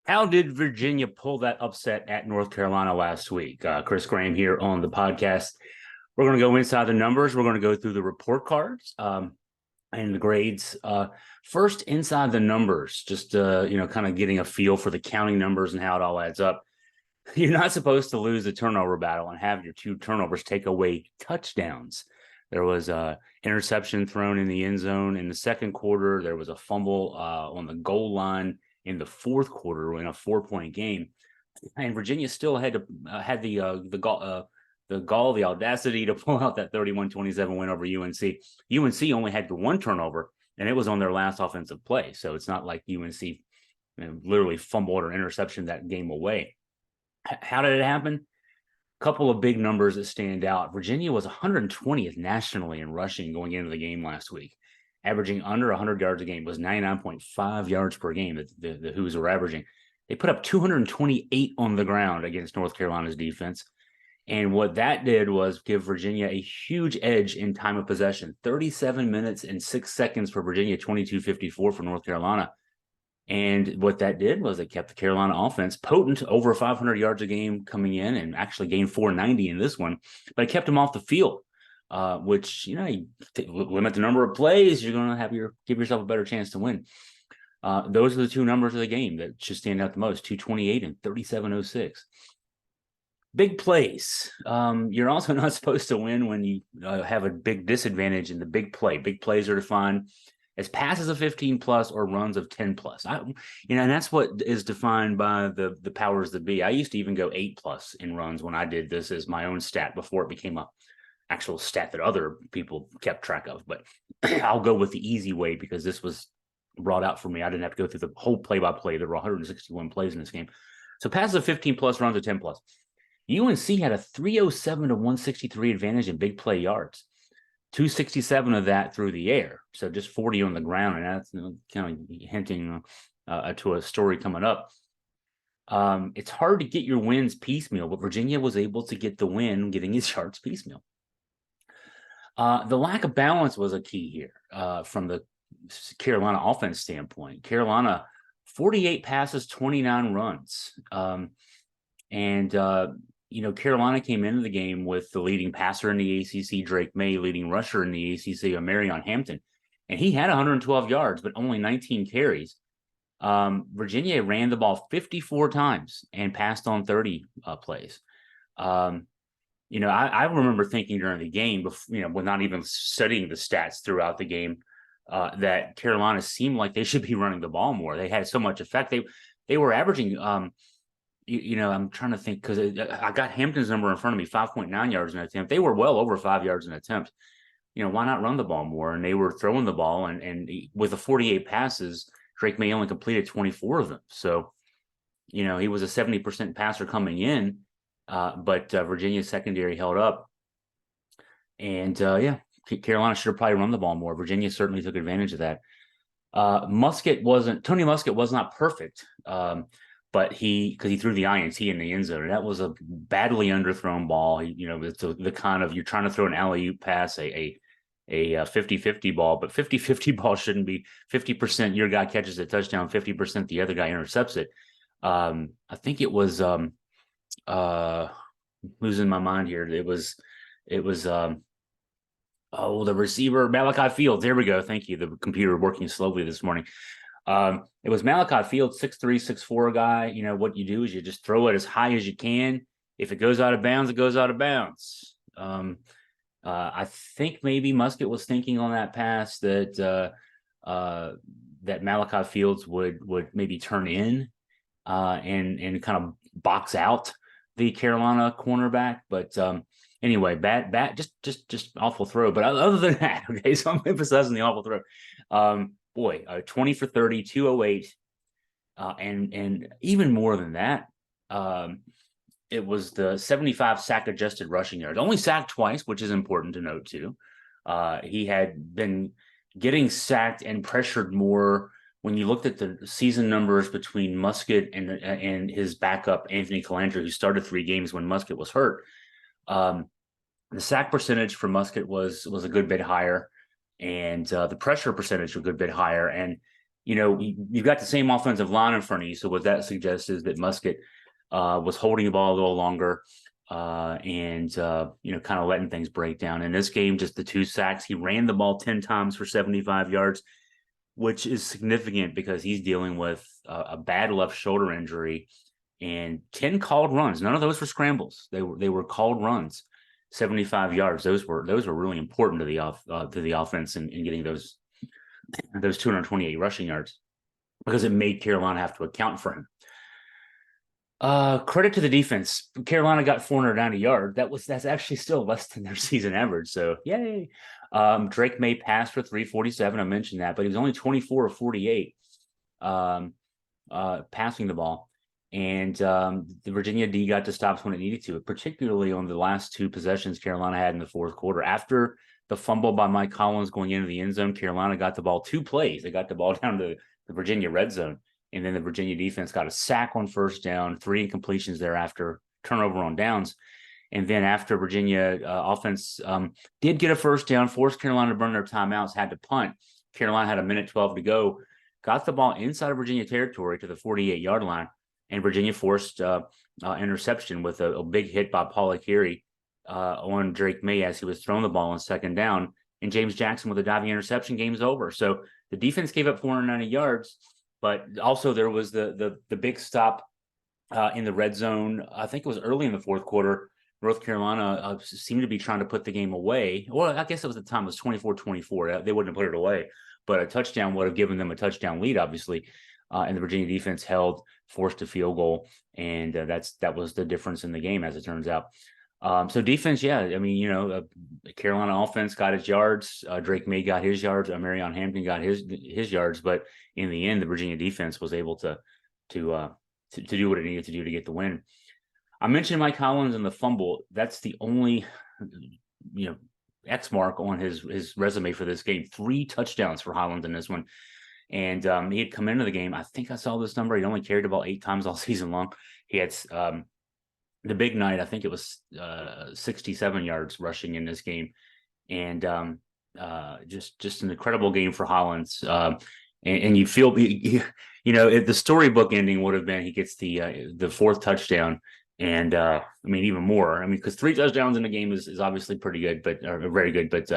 How did Virginia pull that upset at North Carolina last week? Chris Graham here on the podcast. We're going to go inside the numbers. We're going to go through the report cards and the grades. First, inside the numbers, just kind of getting a feel for the counting numbers and how it all adds up. You're not supposed to lose the turnover battle and have your two turnovers take away touchdowns. There was an interception thrown in the end zone in the second quarter. There was a fumble on the goal line in the fourth quarter in a 4-point game, and Virginia still had the audacity to pull out that 31-27 win over UNC. UNC only had the one turnover, and it was on their last offensive play. So it's not like UNC literally fumbled or interception that game away. How did it happen? A couple of big numbers that stand out. Virginia was 120th nationally in rushing going into the game last week, averaging under 100 yards a game. It was 99.5 yards per game that the Hoos were averaging. They put up 228 on the ground against North Carolina's defense. And what that did was give Virginia a huge edge in time of possession. 37 minutes and 6 seconds for Virginia, 22:54 for North Carolina. And what that did was it kept the Carolina offense potent, over 500 yards a game coming in, and actually gained 490 in this one, but it kept them off the field, which, you limit the number of plays, you're going to give yourself a better chance to win. Those are the two numbers of the game that should stand out the most, 228 and 3706. Big plays. You're also not supposed to win when you have a big disadvantage in the big play. Big plays are defined as passes of 15 plus or runs of 10 plus. And that's what is defined by the powers that be. I used to even go 8 plus in runs when I did this as my own stat before it became a actual stat that other people kept track of. But I'll go with the easy way because this was brought out for me. I didn't have to go through the whole play-by-play. There were 161 plays in this game. So passes of 15 plus, runs of 10 plus. UNC had a 307 to 163 advantage in big play yards. 267 of that through the air, so just 40 on the ground, and that's kind of hinting to a story coming up. It's hard to get your wins piecemeal, but Virginia was able to get the win, getting his yards piecemeal. The lack of balance was a key here from the Carolina offense standpoint. Carolina, 48 passes, 29 runs, Carolina came into the game with the leading passer in the ACC, Drake May, leading rusher in the ACC, Marion Hampton, and he had 112 yards, but only 19 carries. Virginia ran the ball 54 times and passed on 30 plays. I remember thinking during the game, with not even studying the stats throughout the game, that Carolina seemed like they should be running the ball more. They had so much effect. They were averaging. I'm trying to think because I got Hampton's number in front of me, 5.9 yards an attempt. They were well over 5 yards an attempt. Why not run the ball more? And they were throwing the ball, and with the 48 passes, Drake May only completed 24 of them. So, he was a 70% passer coming in, but Virginia's secondary held up. And, Carolina should have probably run the ball more. Virginia certainly took advantage of that. Tony Muskett was not perfect. But because he threw the INT in the end zone, and that was a badly underthrown ball. It's the kind of, you're trying to throw an alley-oop pass, a 50-50 ball, but 50-50 ball shouldn't be 50% your guy catches a touchdown, 50% the other guy intercepts it. I think it was losing my mind here. It was the receiver, Malachi Fields. There we go. Thank you. The computer working slowly this morning. It was Malachi Fields, 6'3", 6'4" guy. What you do is you just throw it as high as you can. If it goes out of bounds, it goes out of bounds. I think maybe Muskett was thinking on that pass that Malachi Fields would maybe turn in and kind of box out the Carolina cornerback. But anyway, bad, just awful throw. But other than that, okay, so I'm emphasizing the awful throw. 20 for 30, 208, and even more than that, it was the 75 sack adjusted rushing yards. Only sacked twice, which is important to note too. He had been getting sacked and pressured more. When you looked at the season numbers between Muskett and his backup Anthony Calandra, who started 3 games when Muskett was hurt, the sack percentage for Muskett was a good bit higher. And the pressure percentage was a good bit higher. And, you've got the same offensive line in front of you. So what that suggests is that Musket was holding the ball a little longer and kind of letting things break down. In this game, just the 2 sacks. He ran the ball 10 times for 75 yards, which is significant because he's dealing with a bad left shoulder injury and 10 called runs. None of those were scrambles. They were called runs. 75 yards. Those were really important to the offense in getting those 228 rushing yards because it made Carolina have to account for him. Credit to the defense. Carolina got 490 yards. That's actually still less than their season average. So yay. Drake May passed for 347. I mentioned that, but he was only 24 of 48 passing the ball. And the Virginia D got to stops when it needed to, particularly on the last 2 possessions Carolina had in the fourth quarter. After the fumble by Mike Collins going into the end zone, Carolina got the ball 2 plays. They got the ball down to the Virginia red zone. And then the Virginia defense got a sack on first down, 3 incompletions thereafter, turnover on downs. And then after Virginia offense did get a first down, forced Carolina to burn their timeouts, had to punt. Carolina had a minute 12 to go, got the ball inside of Virginia territory to the 48-yard line, and Virginia forced interception with a big hit by Paula Carey on Drake May as he was throwing the ball on second down. And James Jackson with a diving interception, game's over. So the defense gave up 490 yards. But also there was the big stop in the red zone. I think it was early in the fourth quarter. North Carolina seemed to be trying to put the game away. Well, I guess it was the time. It was 24-24. They wouldn't have put it away. But a touchdown would have given them a touchdown lead, obviously. And the Virginia defense forced a field goal. And that was the difference in the game, as it turns out. So defense, yeah. I mean, Carolina offense got its yards. Drake May got his yards. Marion Hampton got his yards. But in the end, the Virginia defense was able to do what it needed to do to get the win. I mentioned Mike Collins and the fumble. That's the only, X mark on his resume for this game. 3 touchdowns for Holland in this one. And he had come into the game. I think I saw this number. He only carried the ball 8 times all season long. He had the big night, I think it was 67 yards rushing in this game. And just an incredible game for Hollins. And you feel, the storybook ending would have been he gets the 4th touchdown. And even more. because 3 touchdowns in the game is obviously pretty good, but very good. But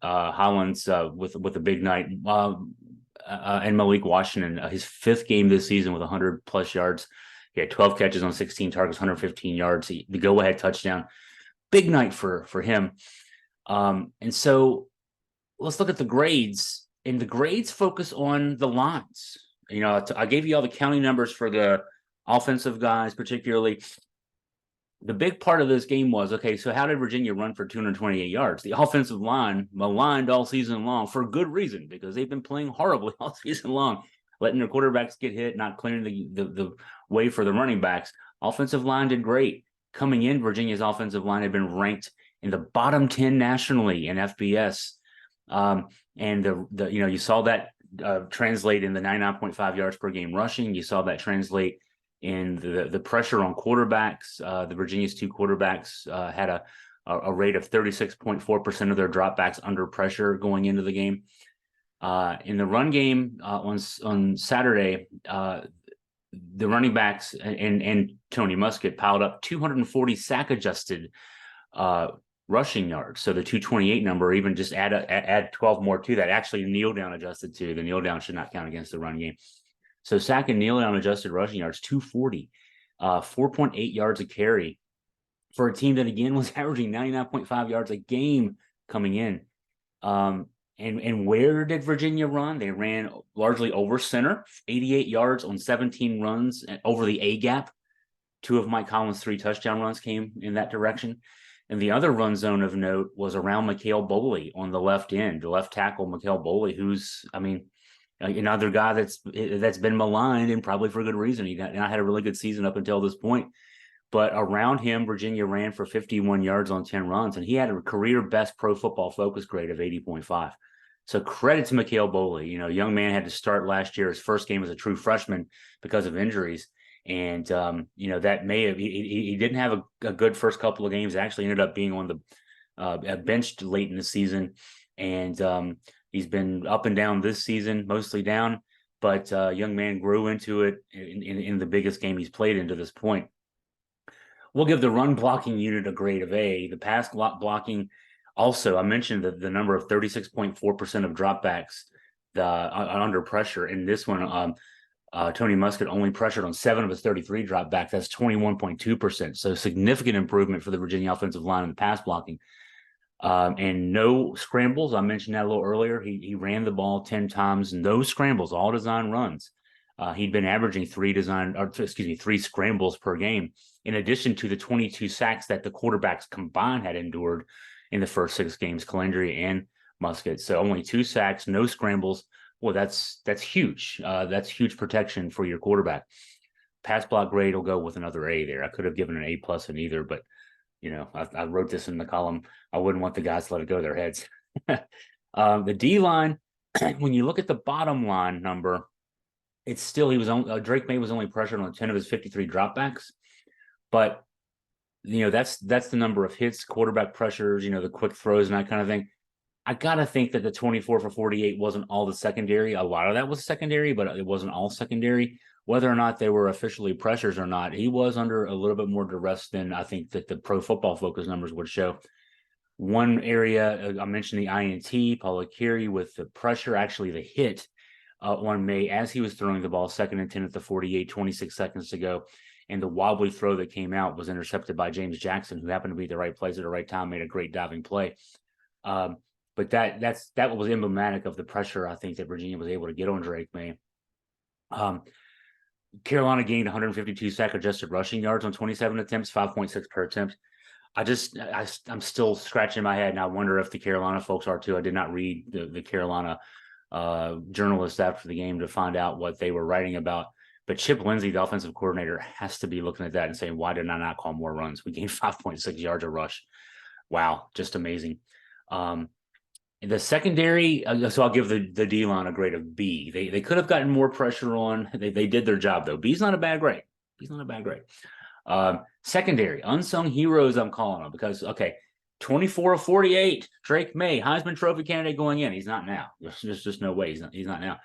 Hollins with a big night. And Malik Washington, his 5th game this season with 100 plus yards. He had 12 catches on 16 targets, 115 yards. The go-ahead touchdown. Big night for him. And so let's look at the grades. And the grades focus on the lines. I gave you all the counting numbers for the offensive guys, particularly. The big part of this game was, okay, so how did Virginia run for 228 yards? The offensive line maligned all season long for good reason, because they've been playing horribly all season long, letting their quarterbacks get hit, not clearing the way for the running backs. Offensive line did great. Coming in, Virginia's offensive line had been ranked in the bottom 10 nationally in FBS. And you saw that translate in the 99.5 yards per game rushing. You saw that translate in the pressure on quarterbacks. The Virginia's 2 quarterbacks had a rate of 36.4% of their dropbacks under pressure going into the game. In the run game on Saturday, the running backs and Tony Musket piled up 240 sack-adjusted rushing yards. So the 228 number, even just add 12 more to that. Actually, kneel down adjusted to. The kneel down should not count against the run game. So sack and kneel down adjusted rushing yards, 240, 4.8 yards a carry for a team that, again, was averaging 99.5 yards a game coming in. And where did Virginia run? They ran largely over center, 88 yards on 17 runs over the A gap. 2 of Mike Collins' 3 touchdown runs came in that direction. And the other run zone of note was around Mikhail Boley on the left end, the left tackle, Mikhail Boley, who's, another guy that's been maligned, and probably for good reason. He not had a really good season up until this point. But around him, Virginia ran for 51 yards on 10 runs, and he had a career best Pro Football Focus grade of 80.5. So credit to Mikhail Boley. Young man had to start last year. His first game as a true freshman because of injuries. And, that may have, he didn't have a good first couple of games. Actually ended up being on the benched late in the season. And He's been up and down this season, mostly down, but young man grew into it in the biggest game he's played into this point. We'll give the run blocking unit a grade of A. The pass blocking, also, I mentioned the number of 36.4% of dropbacks under pressure. In this one, Tony Muskett only pressured on 7 of his 33 dropbacks. That's 21.2%. So significant improvement for the Virginia offensive line in the pass blocking. And no scrambles. I mentioned that a little earlier. He ran the ball 10 times, no scrambles, all design runs. He'd been averaging 3 scrambles per game, in addition to the 22 sacks that the quarterbacks combined had endured in the first 6 games, Calendry and Muskett. So only 2 sacks, no scrambles. Well, that's huge. That's huge protection for your quarterback. Pass block grade will go with another A there. I could have given an A+ in either, but I wrote this in the column. I wouldn't want the guys to let it go to their heads. The D line, when you look at the bottom line number, it's still Drake May was only pressured on 10 of his 53 dropbacks, but that's the number of hits, quarterback pressures, the quick throws and that kind of thing. I gotta think that the 24 for 48 wasn't all the secondary. A lot of that was secondary, but it wasn't all secondary. Whether or not they were officially pressures or not, he was under a little bit more duress than I think that the Pro Football Focus numbers would show. One area, I mentioned the INT, Paul Akiri with the pressure, actually the hit on May as he was throwing the ball 2nd and 10 at the 48, 26 seconds to go. And the wobbly throw that came out was intercepted by James Jackson, who happened to be at the right place at the right time, made a great diving play. But that was emblematic of the pressure I think that Virginia was able to get on Drake May. Carolina gained 152 sack adjusted rushing yards on 27 attempts, 5.6 per attempt. I'm still scratching my head, and I wonder if the Carolina folks are too. I did not read the Carolina journalists after the game to find out what they were writing about. But Chip Lindsey, the offensive coordinator, has to be looking at that and saying, why did I not call more runs? We gained 5.6 yards a rush. Wow, just amazing. The secondary, so I'll give the D-line a grade of B. They could have gotten more pressure on. They did their job, though. B's not a bad grade. Secondary, unsung heroes, I'm calling them because, 24 of 48, Drake May, Heisman Trophy candidate going in. He's not now. There's just no way he's not now.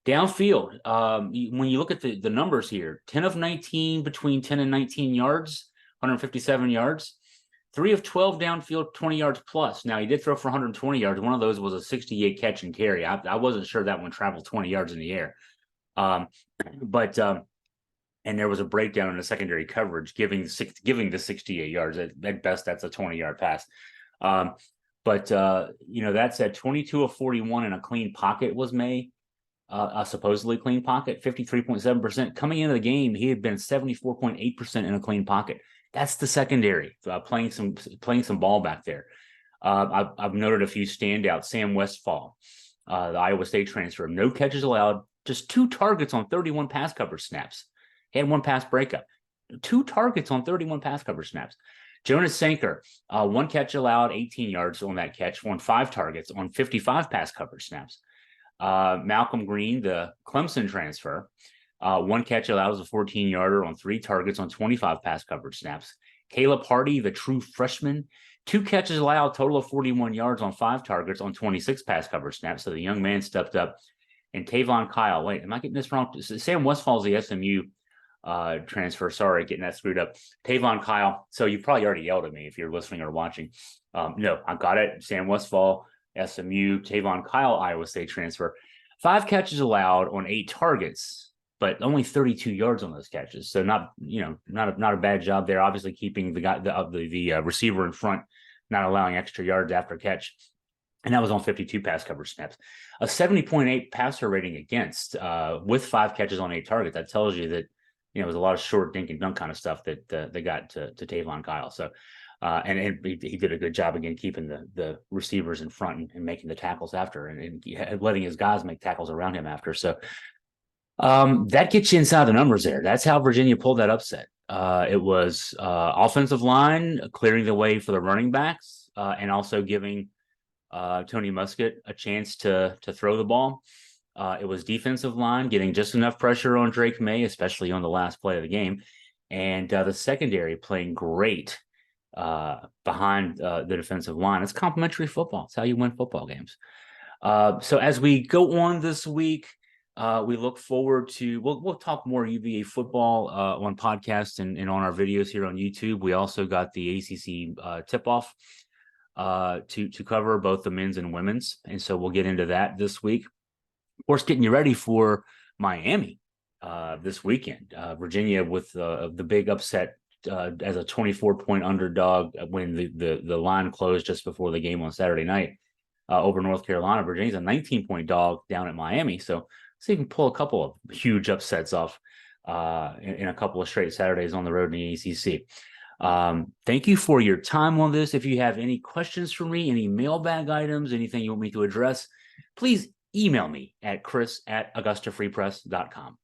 Downfield, when you look at the numbers here, 10 of 19 between 10 and 19 yards, 157 yards. 3 of 12 downfield, 20 yards plus. Now, he did throw for 120 yards. One of those was a 68 catch and carry. I wasn't sure that one traveled 20 yards in the air. And there was a breakdown in the secondary coverage, giving the 68 yards. At best, that's a 20-yard pass. That said, 22 of 41 in a clean pocket was May. A supposedly clean pocket, 53.7%. Coming into the game, he had been 74.8% in a clean pocket. That's the secondary, playing some ball back there. I've noted a few standouts. Sam Westfall, the Iowa State transfer, no catches allowed, just 2 targets on 31 pass coverage snaps. He had 1 pass breakup. 2 targets on 31 pass coverage snaps. Jonas Sanker, 1 catch allowed, 18 yards on that catch, won 5 targets on 55 pass coverage snaps. Malcolm Green, the Clemson transfer, 1 catch allowed was a 14-yarder on 3 targets on 25 pass coverage snaps. Caleb Hardy, the true freshman, 2 catches allowed, total of 41 yards on 5 targets on 26 pass coverage snaps. So the young man stepped up. And Tavon Kyle, wait, am I getting this wrong? Sam Westfall's the SMU transfer. Sorry, getting that screwed up. Tavon Kyle. So you probably already yelled at me if you're listening or watching. No, I got it. Sam Westfall, SMU, Tavon Kyle, Iowa State transfer. 5 catches allowed on 8 targets, but only 32 yards on those catches. So not a bad job there. Obviously keeping the receiver in front, not allowing extra yards after catch. And that was on 52 pass coverage snaps. A 70.8 passer rating against with 5 catches on 8 targets. That tells you that it was a lot of short dink and dunk kind of stuff that they got to Tavon Kyle. So and he did a good job again keeping the receivers in front and making the tackles after and letting his guys make tackles around him after. So that gets you inside the numbers there. That's how Virginia pulled that upset. It was offensive line clearing the way for the running backs and also giving Tony Muskett a chance to throw the ball. It was defensive line getting just enough pressure on Drake May, especially on the last play of the game. And the secondary playing great behind the defensive line. It's complementary football. It's how you win football games. So as we go on this week, we look forward to we'll talk more UVA football on podcasts and on our videos here on YouTube. We also got the ACC tip-off to cover both the men's and women's, and so we'll get into that this week. Of course, getting you ready for Miami this weekend. Virginia with the big upset as a 24-point underdog when the line closed just before the game on Saturday night over North Carolina. Virginia's a 19-point dog down at Miami, so you can pull a couple of huge upsets off in a couple of straight Saturdays on the road in the ACC. Thank you for your time on this. If you have any questions for me, any mailbag items, anything you want me to address, please email me at chris@augustafreepress.com.